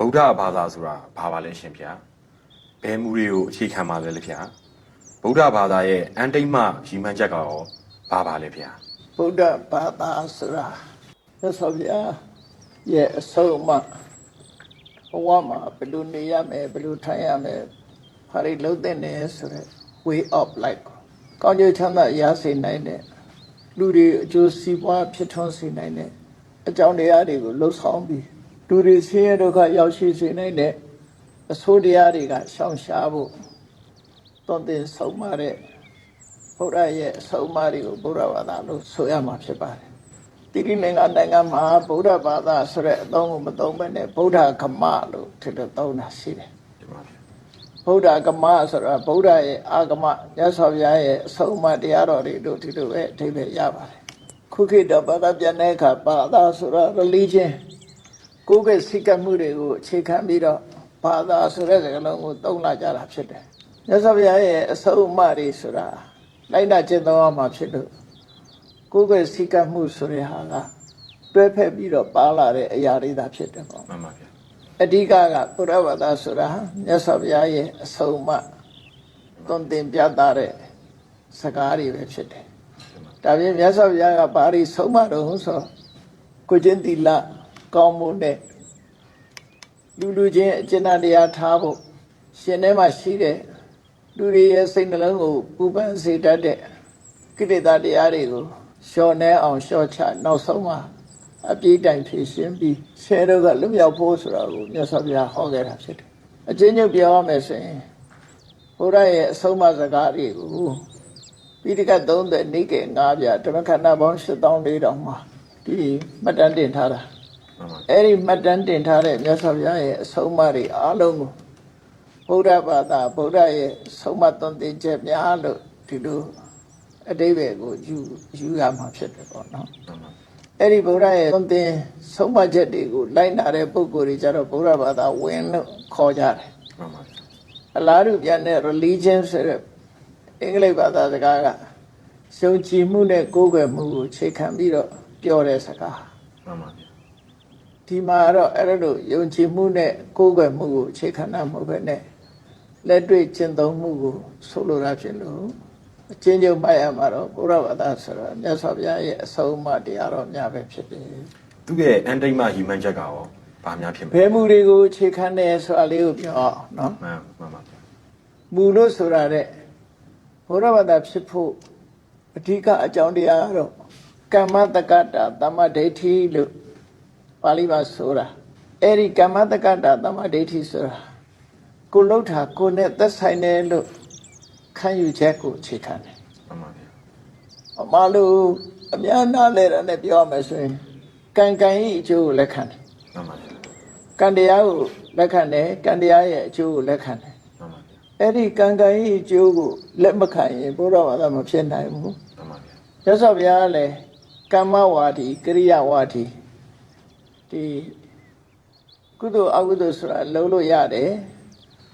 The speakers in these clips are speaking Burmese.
ဗုဒ္ဓဘာသာဆိုတာဘာပါလဲရှင်ဗျာဘယ်မူတွေကိုအခြေခံပါလဲလေဗျာဗုဒ္ဓဘာသာရဲ့အန်တိတ်မှရည်မှန်းချက်ကရောဘာပါလဲဗျာဗုဒ္ဓဘာသာဆိုတာသစ္စာဗျာရဲ့အဆုံးအမဘဝမှာဘယ်လိုနေရမယ်ဘယ်လိုထိုင်ရမယ်ဘာတွေလုပ်သင့်တယ်ဆိုတဲ့ way of life ကောင်းကျိုးချမ်းသာရစေနိုင်တဲ့လူတွေအကျိုးစီးပွားဖြစ်ထွန်းစေနိုင်တဲ့အကြောင်းတရားတွေကိုလှုပ်ဆောင်ပြီးလူတွေဆင်းရဲဒုက္ခရောက်ရှိစေနိုင်တဲ့အဆိုးတရားတွေကရှောင်ရှားဖို့သွန်သင်ဆုံးမတဲ့ဘုရားရဲ့အဆုံးအမတွေကိုဗုဒ္ဓဘာသာလို့ဆိုရမှာဖြစ်ပါတယ်။တိရိလင်္ကာနိုင်ငံမှာဗုဒ္ဓဘာသာဆိုတဲ့အသုံးကိုမသုံးဘဲနဲ့ဗုဒ္ဓဂမလို့ထည့်သုံးတာရှိတယ်။ဗုဒ္ဓဂမဆိုတာဗုဒ္ဓရဲ့အာဂမမြတ်စွာဘုရားရဲ့အဆုံးအမတရားတော်တွေတို့ဒီလိုပဲအဓိပ္ပာယ်ရပါတယ်။ခုခေတ်တော့ဘာသာပြန်တဲ့အခါဘာသာဆိုတာ religion ကိုယ်ကစိတ်ကမှုတွေကိုအခြေခံပြီးတော့ဘာသာဆိုတဲ့စကားလုံးကိုသုံးလာကြတာဖြစ်တယ်။မြတ်စွာဘုရားရဲ့အဆုံးအမတွေဆိုတာလိုက်နာကျင့်သုံးရမှာဖြစ်လို့ကိုယ်ကစိတ်ကမှုဆိုတဲ့ဟာကတွဲဖက်ပြီးတော့ပါလာတဲ့အရာတွေသာဖြစ်တယ်ပေါ့မှန်ပါဗျာအဓိကကဘုရားဘာသာဆိုတာမြတ်စွာဘုရားရဲ့အဆုံးအမသွန်သင်ပြသတဲ့စကားတွေပဲဖြစ်တယ်ဒါပြင်မြတ်စွာဘုရားကဘာတွေဆုံးမတော့ဆိုကိုကျင့်သီလကောင်းမှုနဲ့လူချင်းအကျဉ်းတရားထားဖို့ရှင်ထဲမှာရှိတဲ့လူတွေရဲ့စိတ်နှလုံးကိုပူပန်စေတတ်တဲ့ကိလေသာတရားတွေကိုလျှော့နှဲအောင်လျှော့ချနောက်ဆုံးမှာအပြည့်တိုင်ဖြည့်ရှင်းပြီးဆဲတော့ကလွတ်မြောက်ဖို့ဆိုတာကိုမြတ်စွာဘုရားဟောခဲ့တာဖြစ်တယ်။အကျဉ်းချုပ်ပြောရမယ်ဆိုရင်ဘုရားရဲ့အဆုံးအမစကားတွေကိုပိဋကတ်30နိကေ9ပြဓမ္မခန္ဓာပေါင်း8400မှာဒီမှတ်တမ်းတင်ထားတာ။အဲ့ဒီမှတ်တမ်းတင်ထားတဲ့မြတ်စွာဘုရားရဲ့အဆုံးအမတွေအားလုံးကိုဗုဒ္ဓဘာသာဗုဒ္ဓရဲ့ဆုံးမသွန်သင်ချက်များလို့ဒီလိုအတိပ္ပယ်ကိုယူရမှာဖြစ်တယ်ပေါ့နော်အဲ့ဒီဗုဒ္ဓရဲ့သွန်သင်ဆုံးမချက်တွေကိုလိုက်နာတဲ့ပုဂ္ဂိုလ်တွေကြတော့ဗုဒ္ဓဘာသာဝင်လို့ခေါ်ကြတယ်အလားတူပြန်တဲ့ religion ဆိုတဲ့အင်္ဂလိပ်ဘာသာစကားကယုံကြည်မှုနဲ့ကိုးကွယ်မှုကိုခြေခံပြီးတော့ပြောတဲ့စကားမှန်ပါဗျာဒီမှာတော့အဲ့လိုယုံကြည်မှုနဲ့ကိုးကွယ်မှုကိုခြေခံတာမဟုတ်ပဲနဲ့လက်တွေ့ကျင့်သုံးမှုကိုဆိုလိုတာဖြစ်လို့အချင်းချင်းမှတ်ရမှာတော့ဘုရားဘာသာဆိုတော့မြတ်စွာဘုရားရဲ့အဆုံးအမတရားတော်များပဲဖြစ်တယ်သူရဲ့အန်တိတ်မှရည်မှန်းချက်ကရောဘာများဖြစ်မလဲဘယ်မူတွေကိုခြေခံတယ်ဆိုတာလေးကိုပြောအောင်နော်မှန်ပါဗျာမူလို့ဆိုတာတဲ့ဘုရားဘာသာဖြစ်ဖို့အဓိကအကြောင်းတရားတော့ကမ္မတက္ကတာသမ္မာဒိဋ္ဌိလို့ပါဠိမှာဆိုတာအဲ့ဒီကမ္မတက္ကတာသမ္မာဒိဋ္ဌိဆိုတာကိုလှုပ်တာကိုနဲ့သက်ဆိုင်တယ်လို့ခံယူချက်ကိုအခြေခံတယ်မှန်ပါဗျာအမလို့အများနာလဲတာနဲ့ပြောရမယ်ဆိုရင်ကံဤအကျိုးကိုလက်ခံတယ်မှန်ပါဗျာကံတရားကိုလက်ခံတယ်ကံတရားရဲ့အကျိုးကိုလက်ခံတယ်မှန်ပါဗျာအဲ့ဒီကံဤအကျိုးကိုလက်မခံရင်ဘုရားဘာသာမဖြစ်နိုင်ဘူးမှန်ပါဗျာရသော်ဘုရားလည်းကမ္မဝါဒီကရိယဝါဒီဒီကုသိုလ်အကုသိုလ်ဆိုတာလုံးလို့ရတယ်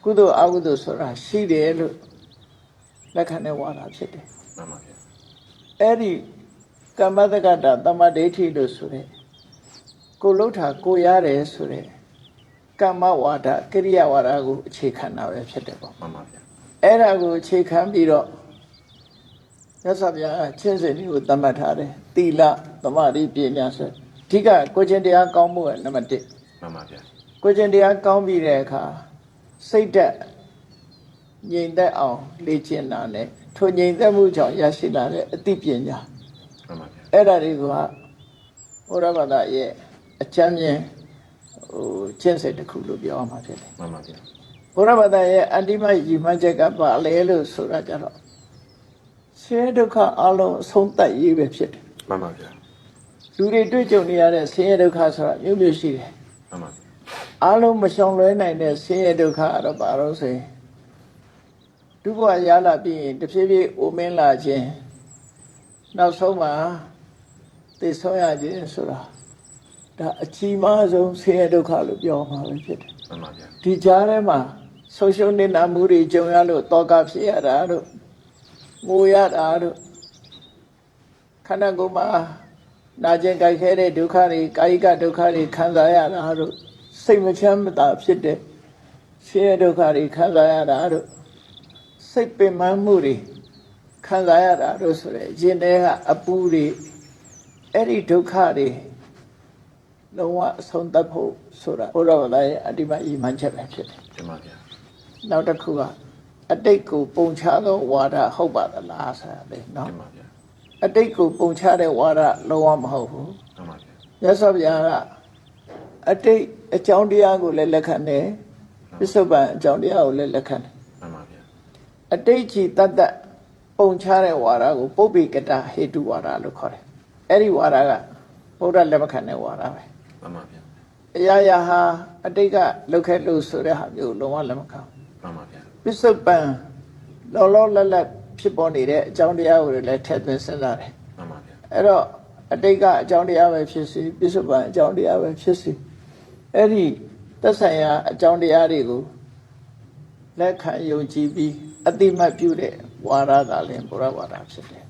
ကုသိုလ်အကုသိုလ်ဆိုတာရှိတယ်လို့လက်ခံတဲ့ဝါဒဖြစ်တယ်မှန်ပါဗျာအဲ့ဒီကမ္မတက္ကတာသမ္မာဒိဋ္ဌိလို့ဆိုတဲ့ကိုလှုပ်တာကိုရတယ်ဆိုတဲ့ကမ္မဝါဒကရိယာဝါဒကိုအခြေခံတာပဲဖြစ်တယ်ပေါ့မှန်ပါဗျာအဲ့ဒါကိုအခြေခံပြီးတော့မြတ်စွာဘုရားချင်းစင်တွေကိုသတ်မှတ်ထားတယ်သီလသမာဓိပညာဆိုအဓိကကိုကျင့်တရားကောင်းမှုကနံပါတ်1မှန်ပါဗျာကိုကျင့်တရားကောင်းပြီးတဲ့အခါစိတ်ဓာတ်ငြိမ်သက်အောင်လေ့ကျင့်တာနဲ့ထိုငြိမ်သက်မှုကြောင့်ရရှိလာတဲ့အသိပညာမှန်ပါဗျာအဲ့ဒါတွေကဘုရားဘာသာရဲ့အချမ်းမြင်ကျင့်စိတ်တစ်ခုလို့ပြောရမှာဖြစ်တယ်မှန်ပါဗျာဘုရားဘာသာရဲ့အန္တိမရည်မှန်းချက်ကပါလေလို့ဆိုတာကြတော့ဆင်းရဲဒုက္ခအလုံးအဆုံးသတ်ရေးပဲဖြစ်တယ်မှန်ပါဗျာလူတွေတွေ့ကြုံနေရတဲ့ဆင်းရဲဒုက္ခဆိုတာမျိုးမျိုးရှိတယ်မှန်ပါအလုံးမရှောင်လွှဲနိုင်တဲ့ဆင်းရဲဒုက္ခကတော့ဘာလို့ဆိုရင်ဒုက္ခရလာပြီးရင်တဖြည်းဖြည်းအိုမင်းလာခြင်းနောက်ဆုံးမှာသိဆုံးရခြင်းဆိုတာဒါအကြီးမားဆုံးဆင်းရဲဒုက္ခလို့ပြောမှာပဲဖြစ်တယ်မှန်ပါဗျာဒီကြားထဲမှာဆုံးရှုံးနေတာမှုတွေကြုံရလို့တောကဖြစ်ရတာတို့ငိုရတာတို့ခန္ဓာကိုယ်မှာနာကျင်ကြိုက်ခဲတဲ့ဒုက္ခတွေကာယကဒုက္ခတွေခံစားရတာတို့ စိတ်မချမ်းမသာဖြစ်တဲ့ဆင်းရဲဒုက္ခတွေခံစားရတာတို့စိတ်ပင်ပန်းမှုတွေခံစားရတာတို့ဆိုရယ်ရင်ထဲကအပူတွေအဲ့ဒီဒုက္ခတွေလုံးဝအဆုံးသတ်ဖို့ဆိုတာဘုရားဗလာရဲ့အတ္တိမဤမှန်ချက်ပဲဖြစ်တယ် တင်ပါဗျာ နောက်တစ်ခုကအတိတ်ကိုပုံချသောဝါဒဟုတ်ပါသလားဆိုတာလေနော် တင်ပါဗျာ အတိတ်ကိုပုံချတဲ့ဝါဒလုံးဝမဟုတ်ဘူး တင်ပါဗျာ မြတ်စွာဘုရားကအတိတ်အကြောင်းတရားကိုလည်းလက်ခံတယ်ပစ္စုပန်အကြောင်းတရားကိုလည်းလက်ခံတယ် တင်ပါဗျာ အတိတ်ကြီးတတ်တတ်ပုံချတဲ့ဝါဒကိုပုပ္ပိကတဟေတုဝါဒလို့ခေါ်တယ်အဲ့ဒီဝါဒကဘုရားလက်မခံတဲ့ဝါဒပဲ တင်ပါဗျာ အရာရာဟာအတိတ်ကလောက်ခဲ့လို့ဆိုတဲ့ဟာမျိုးလုံးဝလက်မခံဘူး တင်ပါဗျာ ပစ္စုပန်လောလောလတ်လတ်ဖြစ်ပေါ်နေတဲ့အကြောင်းတရားကိုလည်းထည့်သွင်းစဉ်းစားတယ် တင်ပါဗျာ အဲ့တော့အတိတ်ကအကြောင်းတရားပဲဖြစ်စီပစ္စုပန်အကြောင်းတရားပဲဖြစ်စီအဲ့ဒီသက်ဆိုင်ရာအကြောင်းတရားတွေကိုလက်ခံယုံကြည်ပြီးအတိမတ်ပြုတဲ့ဝါဒသာလင်ဘုရားဝါဒဖြစ်တယ်